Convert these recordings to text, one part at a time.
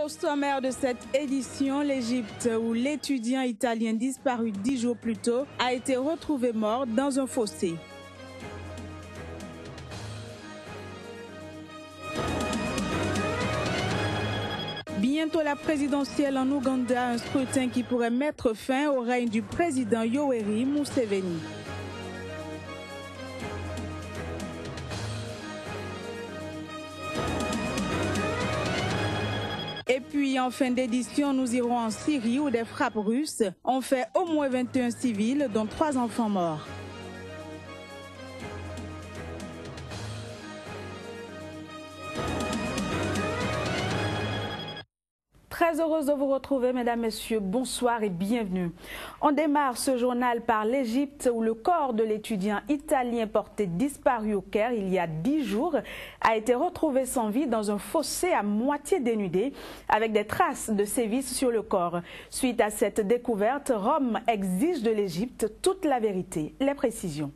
Au sommaire de cette édition, l'Égypte, où l'étudiant italien disparu 10 jours plus tôt a été retrouvé mort dans un fossé. Bientôt la présidentielle en Ouganda, un scrutin qui pourrait mettre fin au règne du président Yoweri Museveni. Et puis, en fin d'édition, nous irons en Syrie où des frappes russes ont fait au moins 21 civils, dont 3 enfants morts. Très heureuse de vous retrouver, mesdames, messieurs. Bonsoir et bienvenue. On démarre ce journal par l'Égypte où le corps de l'étudiant italien porté disparu au Caire il y a 10 jours a été retrouvé sans vie dans un fossé à moitié dénudé avec des traces de sévices sur le corps. Suite à cette découverte, Rome exige de l'Égypte toute la vérité. Les précisions.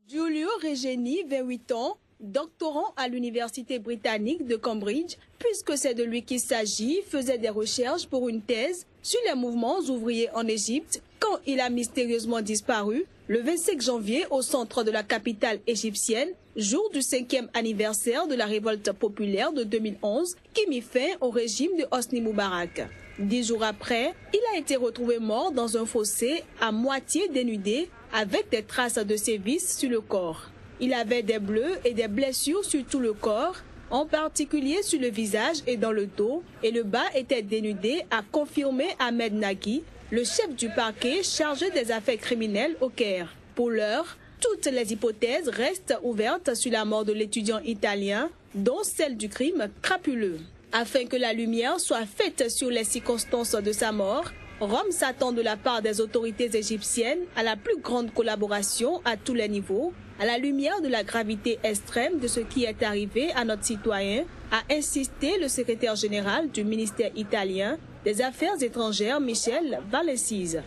Giulio Regeni, 28 ans, doctorant à l'université britannique de Cambridge, puisque c'est de lui qu'il s'agit, faisait des recherches pour une thèse sur les mouvements ouvriers en Égypte quand il a mystérieusement disparu le 25 janvier au centre de la capitale égyptienne, jour du 5e anniversaire de la révolte populaire de 2011 qui mit fin au régime de Hosni Moubarak. 10 jours après, il a été retrouvé mort dans un fossé à moitié dénudé avec des traces de sévices sur le corps. Il avait des bleus et des blessures sur tout le corps, en particulier sur le visage et dans le dos, et le bas était dénudé, a confirmé Ahmed Nagui, le chef du parquet chargé des affaires criminelles au Caire. Pour l'heure, toutes les hypothèses restent ouvertes sur la mort de l'étudiant italien, dont celle du crime crapuleux. Afin que la lumière soit faite sur les circonstances de sa mort, Rome s'attend de la part des autorités égyptiennes à la plus grande collaboration à tous les niveaux, à la lumière de la gravité extrême de ce qui est arrivé à notre citoyen, a insisté le secrétaire général du ministère italien des Affaires étrangères, Michel Valesise.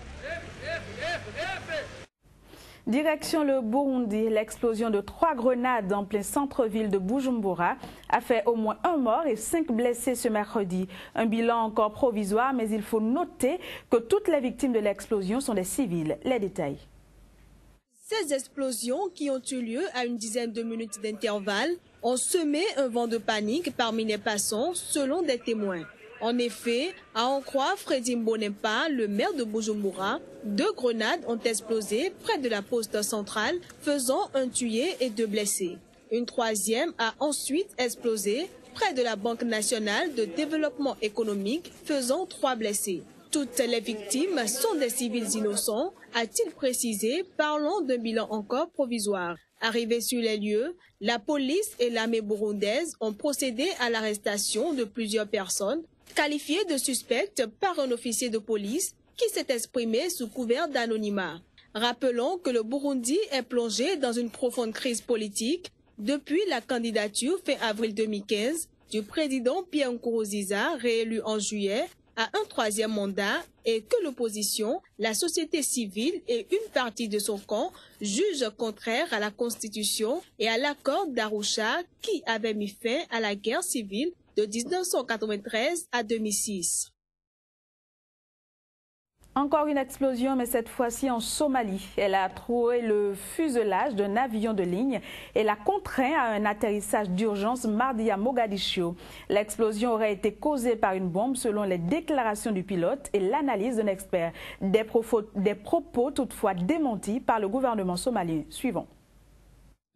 Direction le Burundi, l'explosion de 3 grenades en plein centre-ville de Bujumbura a fait au moins 1 mort et 5 blessés ce mercredi. Un bilan encore provisoire, mais il faut noter que toutes les victimes de l'explosion sont des civils. Les détails. Ces explosions, qui ont eu lieu à une dizaine de minutes d'intervalle, ont semé un vent de panique parmi les passants, selon des témoins. En effet, à en croire Freddy Mbonempa, le maire de Bujumbura, 2 grenades ont explosé près de la poste centrale, faisant un tué et 2 blessés. Une 3e a ensuite explosé près de la Banque nationale de développement économique, faisant 3 blessés. Toutes les victimes sont des civils innocents, a-t-il précisé, parlant d'un bilan encore provisoire. Arrivés sur les lieux, la police et l'armée burundaise ont procédé à l'arrestation de plusieurs personnes, qualifiées de suspectes par un officier de police qui s'est exprimé sous couvert d'anonymat. Rappelons que le Burundi est plongé dans une profonde crise politique depuis la candidature fin avril 2015 du président Pierre Nkurunziza, réélu en juillet, à un 3e mandat et que l'opposition, la société civile et une partie de son camp jugent contraire à la Constitution et à l'accord d'Arusha qui avait mis fin à la guerre civile de 1993 à 2006. Encore une explosion, mais cette fois-ci en Somalie. Elle a troué le fuselage d'un avion de ligne et l'a contraint à un atterrissage d'urgence mardi à Mogadiscio. L'explosion aurait été causée par une bombe selon les déclarations du pilote et l'analyse d'un expert. Des propos toutefois démentis par le gouvernement somalien. Suivons.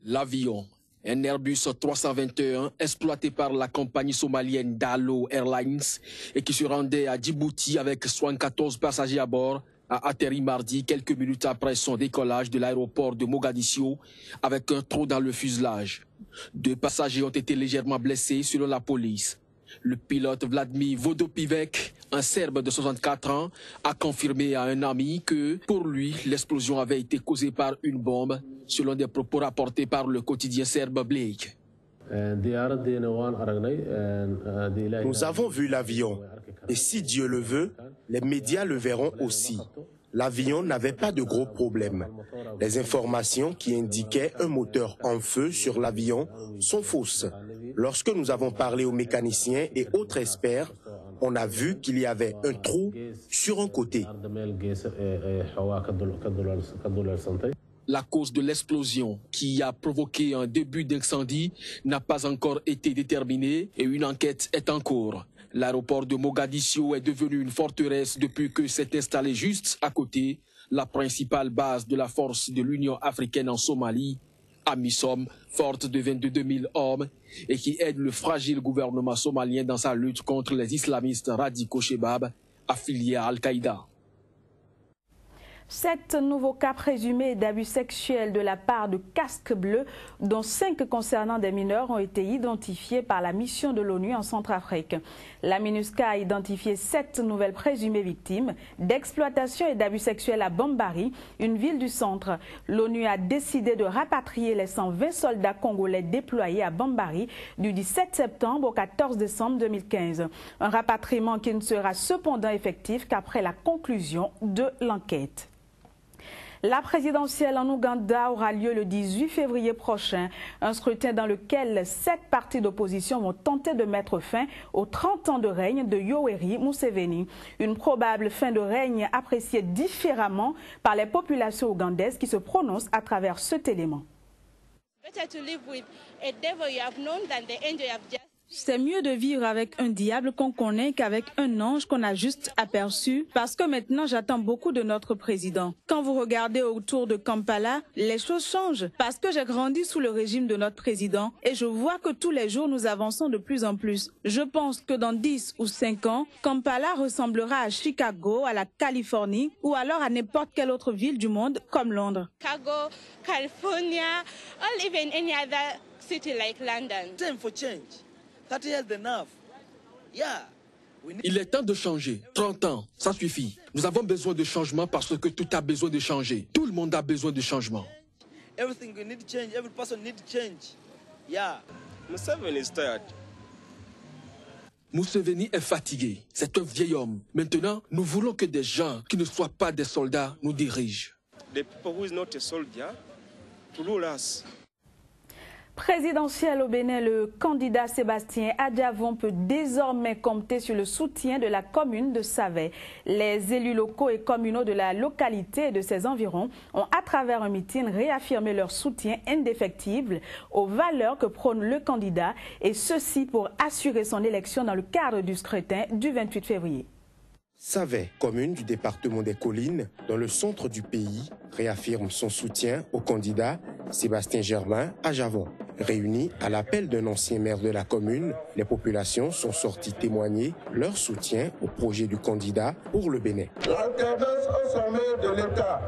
L'avion, un Airbus 321 exploité par la compagnie somalienne Dalo Airlines et qui se rendait à Djibouti avec 74 passagers à bord, a atterri mardi quelques minutes après son décollage de l'aéroport de Mogadiscio avec un trou dans le fuselage. 2 passagers ont été légèrement blessés selon la police. Le pilote Vladimir Vodopivec, un Serbe de 64 ans, a confirmé à un ami que, pour lui, l'explosion avait été causée par une bombe, selon des propos rapportés par le quotidien serbe Blake. Nous avons vu l'avion, et si Dieu le veut, les médias le verront aussi. L'avion n'avait pas de gros problèmes. Les informations qui indiquaient un moteur en feu sur l'avion sont fausses. Lorsque nous avons parlé aux mécaniciens et autres experts, on a vu qu'il y avait un trou sur un côté. La cause de l'explosion qui a provoqué un début d'incendie n'a pas encore été déterminée et une enquête est en cours. L'aéroport de Mogadiscio est devenu une forteresse depuis que s'est installé juste à côté la principale base de la force de l'Union africaine en Somalie, AMISOM, forte de 22 000 hommes et qui aide le fragile gouvernement somalien dans sa lutte contre les islamistes radicaux Shebab affiliés à Al-Qaïda. 7 nouveaux cas présumés d'abus sexuels de la part de casques bleus, dont 5 concernant des mineurs, ont été identifiés par la mission de l'ONU en Centrafrique. La MINUSCA a identifié 7 nouvelles présumées victimes d'exploitation et d'abus sexuels à Bambari, une ville du centre. L'ONU a décidé de rapatrier les 120 soldats congolais déployés à Bambari du 17 septembre au 14 décembre 2015. Un rapatriement qui ne sera cependant effectif qu'après la conclusion de l'enquête. La présidentielle en Ouganda aura lieu le 18 février prochain, un scrutin dans lequel 7 partis d'opposition vont tenter de mettre fin aux 30 ans de règne de Yoweri Museveni. Une probable fin de règne appréciée différemment par les populations ougandaises qui se prononcent à travers cet élément. C'est mieux de vivre avec un diable qu'on connaît qu'avec un ange qu'on a juste aperçu, parce que maintenant j'attends beaucoup de notre président. Quand vous regardez autour de Kampala, les choses changent, parce que j'ai grandi sous le régime de notre président et je vois que tous les jours nous avançons de plus en plus. Je pense que dans 10 ou 5 ans, Kampala ressemblera à Chicago, à la Californie ou alors à n'importe quelle autre ville du monde comme Londres. Chicago, California, or even any other city like London. Time for change. Il est temps de changer. 30 ans, ça suffit. Nous avons besoin de changement parce que tout a besoin de changer. Tout le monde a besoin de changement. Museveni est fatigué. C'est un vieil homme. Maintenant, nous voulons que des gens qui ne soient pas des soldats nous dirigent. Présidentiel au Bénin, le candidat Sébastien Adjavon peut désormais compter sur le soutien de la commune de Savè. Les élus locaux et communaux de la localité et de ses environs ont, à travers un meeting, réaffirmé leur soutien indéfectible aux valeurs que prône le candidat, et ceci pour assurer son élection dans le cadre du scrutin du 28 février. Savè, commune du département des Collines, dans le centre du pays, réaffirme son soutien au candidat Sébastien Germain Adjavon. Réunis à l'appel d'un ancien maire de la commune, les populations sont sorties témoigner leur soutien au projet du candidat pour le Bénin. L'alternance au sommet de l'État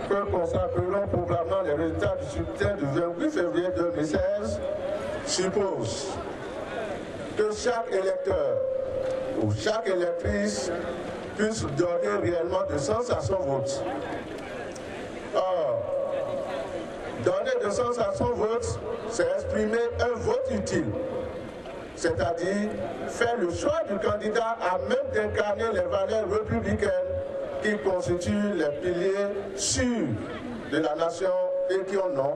que consacreront probablement les résultats du scrutin du 28 février 2016 suppose que chaque électeur ou chaque électrice puisse donner réellement de sens à son vote. Or, donner de sens à son vote, c'est exprimer un vote utile, c'est-à-dire faire le choix du candidat à même d'incarner les valeurs républicaines qui constituent les piliers sûrs de la nation et qui ont nom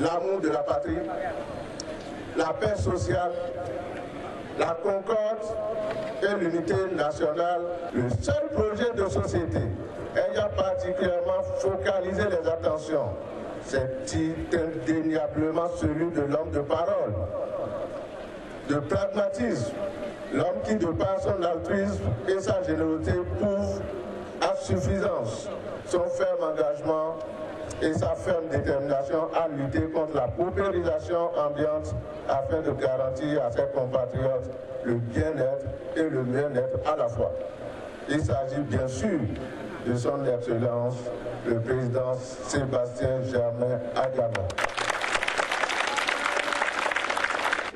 l'amour de la patrie, la paix sociale, la concorde et l'unité nationale. Le seul projet de société ayant particulièrement focalisé les attentions, c'est indéniablement celui de l'homme de parole, de pragmatisme, l'homme qui, de par son altruisme et sa générosité, prouve à suffisance son ferme engagement et sa ferme détermination à lutter contre la paupérisation ambiante afin de garantir à ses compatriotes le bien-être et le bien-être à la fois. Il s'agit bien sûr de son Excellence, le président Sébastien Germain Adjavon.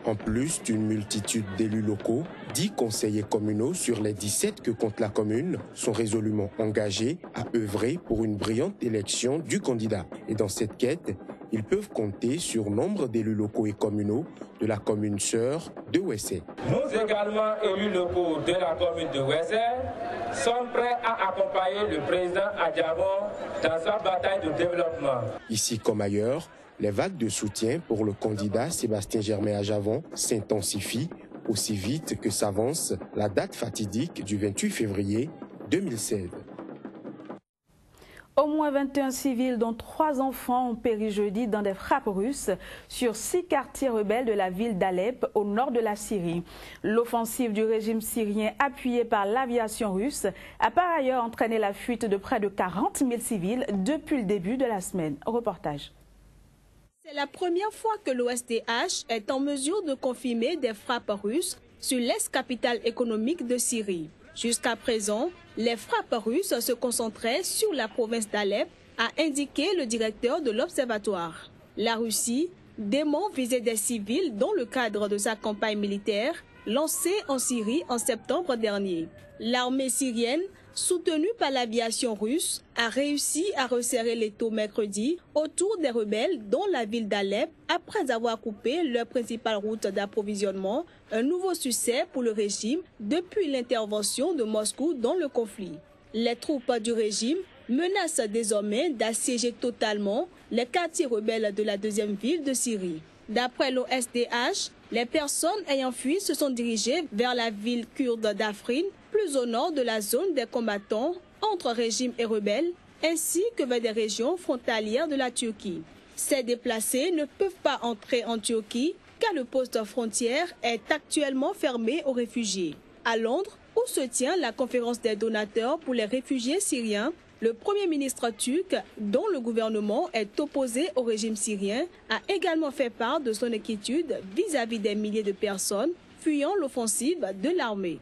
En plus d'une multitude d'élus locaux, 10 conseillers communaux sur les 17 que compte la commune sont résolument engagés à œuvrer pour une brillante élection du candidat. Et dans cette quête, ils peuvent compter sur nombre d'élus locaux et communaux de la commune sœur de Wessé. Nous également, élus locaux de la commune de Wessé, sommes prêts à accompagner le président Adjavon dans sa bataille de développement. Ici comme ailleurs, les vagues de soutien pour le candidat Sébastien Germain Adjavon s'intensifient aussi vite que s'avance la date fatidique du 28 février 2016. Au moins 21 civils, dont 3 enfants, ont péri jeudi dans des frappes russes sur 6 quartiers rebelles de la ville d'Alep, au nord de la Syrie. L'offensive du régime syrien, appuyée par l'aviation russe, a par ailleurs entraîné la fuite de près de 40 000 civils depuis le début de la semaine. Reportage. C'est la première fois que l'OSDH est en mesure de confirmer des frappes russes sur l'ex-capitale économique de Syrie. Jusqu'à présent, les frappes russes se concentraient sur la province d'Alep, a indiqué le directeur de l'Observatoire. La Russie dément viser des civils dans le cadre de sa campagne militaire lancée en Syrie en septembre dernier. L'armée syrienne, soutenue par l'aviation russe, a réussi à resserrer l'étau mercredi autour des rebelles dans la ville d'Alep après avoir coupé leur principale route d'approvisionnement, un nouveau succès pour le régime depuis l'intervention de Moscou dans le conflit. Les troupes du régime menacent désormais d'assiéger totalement les quartiers rebelles de la deuxième ville de Syrie. D'après l'OSDH, les personnes ayant fui se sont dirigées vers la ville kurde d'Afrin, plus au nord de la zone des combattants entre régime et rebelles, ainsi que vers des régions frontalières de la Turquie. Ces déplacés ne peuvent pas entrer en Turquie car le poste frontière est actuellement fermé aux réfugiés. À Londres, où se tient la conférence des donateurs pour les réfugiés syriens, le Premier ministre turc, dont le gouvernement est opposé au régime syrien, a également fait part de son inquiétude vis-à-vis des milliers de personnes fuyant l'offensive de l'armée.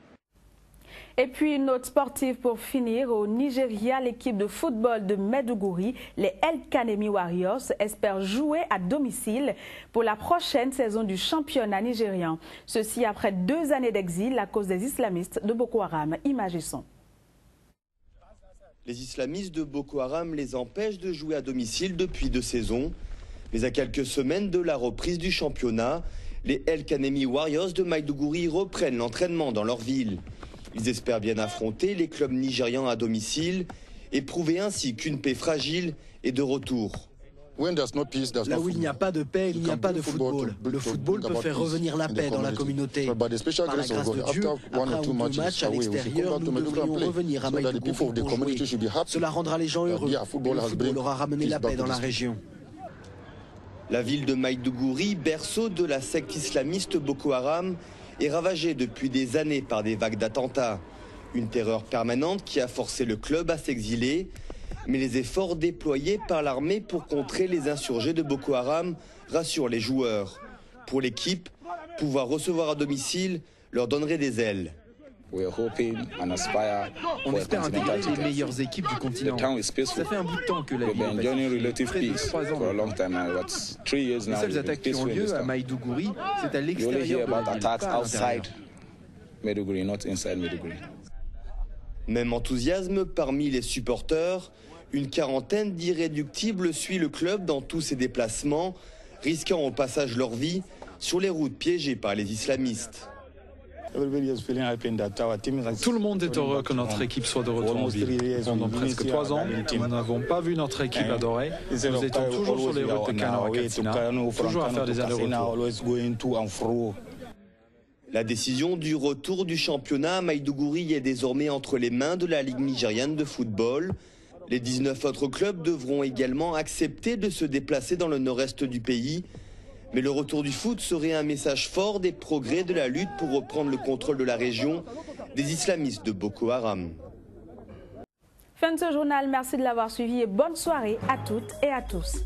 Et puis une note sportive pour finir. Au Nigeria, l'équipe de football de Maiduguri, les El Kanemi Warriors, espère jouer à domicile pour la prochaine saison du championnat nigérian. Ceci après 2 années d'exil à cause des islamistes de Boko Haram. Images et sons. Les islamistes de Boko Haram les empêchent de jouer à domicile depuis 2 saisons. Mais à quelques semaines de la reprise du championnat, les El Kanemi Warriors de Maiduguri reprennent l'entraînement dans leur ville. Ils espèrent bien affronter les clubs nigérians à domicile et prouver ainsi qu'une paix fragile est de retour. Là où il n'y a pas de paix, il n'y a pas de football. Le football peut faire revenir la paix dans la communauté. Par la grâce de Dieu, après 1 ou 2 matchs à l'extérieur, nous devrions revenir à Maiduguri pour jouer. Cela rendra les gens heureux. Le football aura ramené la paix dans la région. La ville de Maiduguri, berceau de la secte islamiste Boko Haram, est ravagée depuis des années par des vagues d'attentats. Une terreur permanente qui a forcé le club à s'exiler. Mais les efforts déployés par l'armée pour contrer les insurgés de Boko Haram rassurent les joueurs. Pour l'équipe, pouvoir recevoir à domicile leur donnerait des ailes. On espère intégrer les meilleures équipes du continent. Ça fait un bout de temps que la ville est pacifique, près de 3 ans. Les seules attaques qui ont lieu à Maiduguri, c'est à l'extérieur de la ville, pas à l'intérieur. Même enthousiasme parmi les supporters. Une quarantaine d'irréductibles suit le club dans tous ses déplacements, risquant au passage leur vie sur les routes piégées par les islamistes. Tout le monde est heureux que notre équipe soit de retour en ville. Pendant presque 3 ans, nous n'avons pas vu notre équipe adorée. Nous étions toujours sur les routes de Kano à Katsina, toujours à faire des allers-retours. La décision du retour du championnat à Maiduguri est désormais entre les mains de la Ligue nigériane de football. Les 19 autres clubs devront également accepter de se déplacer dans le nord-est du pays. Mais le retour du foot serait un message fort des progrès de la lutte pour reprendre le contrôle de la région des islamistes de Boko Haram. Fin de ce journal, merci de l'avoir suivi et bonne soirée à toutes et à tous.